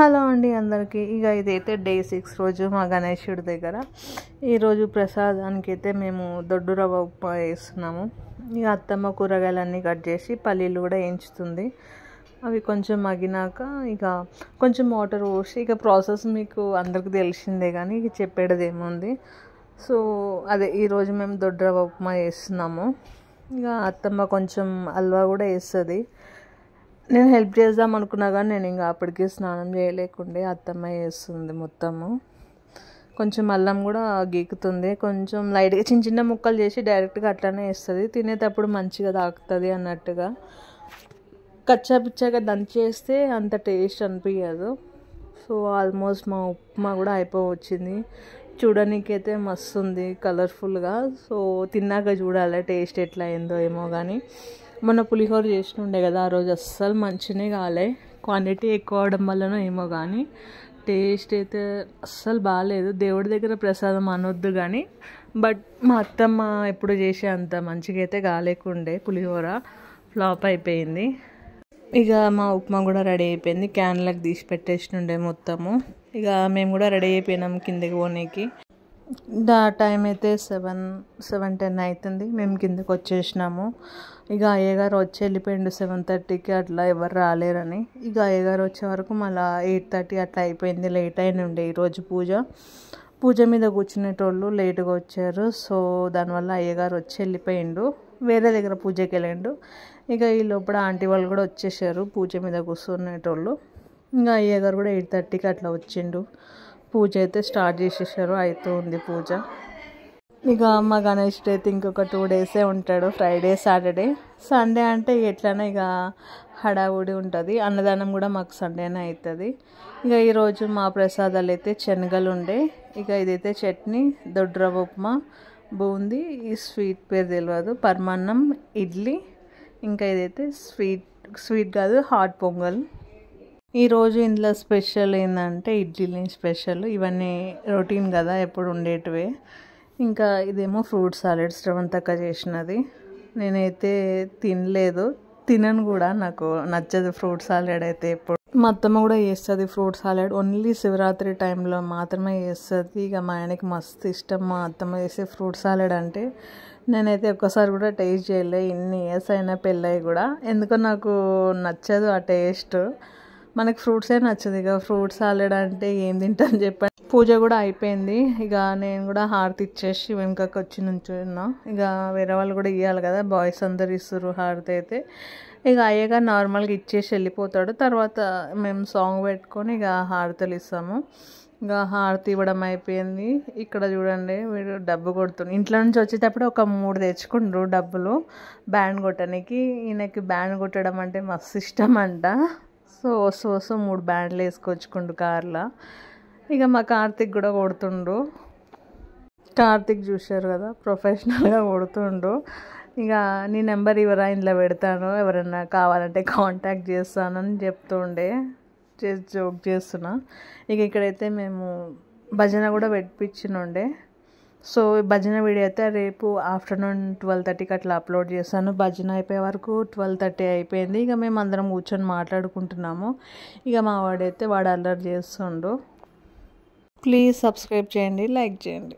Hello అండి అందరికీ. ఇదైతే డే 6 రోజు మా గణేశుడి దగ్గర. ఈరోజు ప్రసాదానికి అయితే మేము దొడ్డు రవ్వ ఉప్మా వేస్తున్నాము. అత్తమ్మ కూరగాయలన్నీ కట్ చేసి పల్లీలు కూడా వేయించుతుంది. అవి కొంచెం మగ్గినాక కొంచెం వాటర్ పోసి ప్రాసెస్ మీకు అందరికీ తెలిసిందే, కానీ చెప్పేది ఏముంది. సో ఈరోజు మేము దొడ్డు రవ్వ ఉప్మా వేస్తున్నాము. అత్తమ్మ కొంచెం హల్వా కూడా వేస్తుంది. నేను హెల్ప్ చేద్దాం అనుకున్నా, కానీ నేను అప్పటికే స్నానం చేయలేకుండే. అత్తమ్మ వేస్తుంది మొత్తము. కొంచెం అల్లం కూడా గీకుతుంది, కొంచెం లైట్గా చిన్న చిన్న ముక్కలు చేసి డైరెక్ట్గా అట్లనే వేస్తుంది. తినేటప్పుడు మంచిగా తాకుతుంది అన్నట్టుగా. కచ్చా పిచ్చాగా దంచేస్తే అంత టేస్ట్ అనిపించదు. సో ఆల్మోస్ట్ మా ఉప్మా కూడా అయిపోవచ్చింది. చూడడానికైతే మస్తు ఉంది, కలర్ఫుల్గా. సో తిన్నాక చూడాలి టేస్ట్ ఎట్లా అయిందో ఏమో. కానీ మొన్న పులిహోర చేసినుండే కదా, ఆ రోజు అస్సలు మంచిగానే కాలే. క్వాంటిటీ ఎక్కువ అవడం వల్లనో ఏమో కానీ టేస్ట్ అయితే అస్సలు బాగాలేదు. దేవుడి దగ్గర ప్రసాదం అనొద్దు కానీ, బట్ మా అత్తమ్మ ఎప్పుడు చేసే అంత మంచిగా అయితే కాలేకుండే. పులిహోర ఫ్లాప్ అయిపోయింది. మా ఉప్మా కూడా రెడీ అయిపోయింది. క్యాన్లకు తీసి పెట్టేసినుండే మొత్తము. మేము కూడా రెడీ అయిపోయినాం కిందకి పోనీకి. టైం అయితే 7:10 అవుతుంది. మేము కిందకి వచ్చేసినాము. అయ్యగారు వచ్చి వెళ్ళిపోయిండు 7:30కి అట్లా. ఎవరు రాలేరని అయ్యగారు వచ్చే వరకు మళ్ళీ 8:30 అట్లా అయిపోయింది. లేట్ అయిన ఉండే ఈరోజు పూజ మీద కూర్చునేటోళ్ళు లేటుగా వచ్చారు. సో దానివల్ల అయ్యగారు వచ్చి వెళ్ళిపోయిండు, వేరే దగ్గర పూజకి వెళ్ళిండు. ఈ లోపల ఆంటీ వాళ్ళు కూడా వచ్చేసారు పూజ మీద కూర్చునేటోళ్ళు. అయ్యగారు కూడా 8:30కి అట్లా వచ్చిండు. పూజ అయితే స్టార్ట్ చేసేసారు, అవుతుంది పూజ. మా గణేష్ అయితే ఇంకొక 2 డేసే ఉంటాడు. ఫ్రైడే, సాటర్డే, సండే అంటే ఎట్లైనా హడావుడి ఉంటుంది. అన్నదానం కూడా మాకు సండేనే అవుతుంది. ఈరోజు మా ప్రసాదాలు అయితే శనగలు ఉండే. ఇదైతే చట్నీ, దొడ్డు రవ్వ ఉప్మా, బూందీ, ఈ స్వీట్ పేరు తెలియదు, పరమాన్నం, ఇడ్లీ, ఇదైతే స్వీట్ కాదు, హాట్ పొంగల్. ఈరోజు ఇందులో స్పెషల్ ఏంటంటే ఇడ్లీని స్పెషల్. ఇవన్నీ రొటీన్ కదా, ఎప్పుడు ఉండేటివే. ఇదేమో ఫ్రూట్ సాలెడ్ శ్రవంతక్క చేసినది. నేనైతే తినలేదు, తినను కూడా, నాకు నచ్చదు ఫ్రూట్ సాలెడ్ అయితే. ఎప్పుడు మా అత్తమ్మ కూడా చేస్తుంది ఫ్రూట్ సాలెడ్, ఓన్లీ శివరాత్రి టైంలో మాత్రమే చేస్తుంది. మా ఆయనకి మస్తు ఇష్టం మా అత్తమ్మ చేసే ఫ్రూట్ సాలెడ్ అంటే. నేనైతే ఒక్కసారి కూడా టేస్ట్ చేయలే, ఇన్ని ఇయర్స్ అయినా పెళ్ళయి కూడా. ఎందుకో నాకు నచ్చదు ఆ టేస్ట్. మనకి ఫ్రూట్సే నచ్చదు, ఫ్రూట్ సాలెడ్ అంటే ఏం తింటాను చెప్పండి. పూజ కూడా అయిపోయింది. నేను కూడా హారతి ఇచ్చేసి వెనుకకి వచ్చి నుంచున్నా. వేరే వాళ్ళు కూడా ఇవ్వాలి కదా, బాయ్స్ అందరు ఇస్తారు హారతి అయితే. అయ్యగా నార్మల్గా ఇచ్చేసి వెళ్ళిపోతాడు. తర్వాత మేము సాంగ్ పెట్టుకొని హారతలు ఇస్తాము. హారతి ఇవ్వడం అయిపోయింది. ఇక్కడ చూడండి, వీడు డబ్బు కొడుతుంది. ఇంట్లో నుంచి వచ్చేటప్పుడు ఒక 3 తెచ్చుకుండ్రు డబ్బులు బ్యాండ్ కొట్టడానికి. ఈయనకి బ్యాండ్ కొట్టడం అంటే మస్తు ఇష్టం అంట. సో 3 బ్యాండ్లు వేసుకొచ్చుకుండు కార్లో. మా కార్తిక్ కూడా కొడుతుండు. కార్తిక్ చూశారు కదా, ప్రొఫెషనల్గా కొడుతుండు. నీ నెంబర్ ఇవ్వరా, ఇంట్లో పెడతాను, ఎవరైనా కావాలంటే కాంటాక్ట్ చేస్తానని చెప్తుండే. జోక్ చేస్తున్నా. ఇక్కడైతే మేము భజన కూడా పెట్టించినుండే. సో భజన వీడియో అయితే రేపు ఆఫ్టర్నూన్ 12:30కి అట్లా అప్లోడ్ చేస్తాను. భజన అయిపోయే వరకు 12:30 అయిపోయింది. మేము అందరం కూర్చొని మాట్లాడుకుంటున్నాము. మా వాడైతే అల్లరి చేస్తుండు. ప్లీజ్ సబ్స్క్రైబ్ చేయండి, లైక్ చేయండి.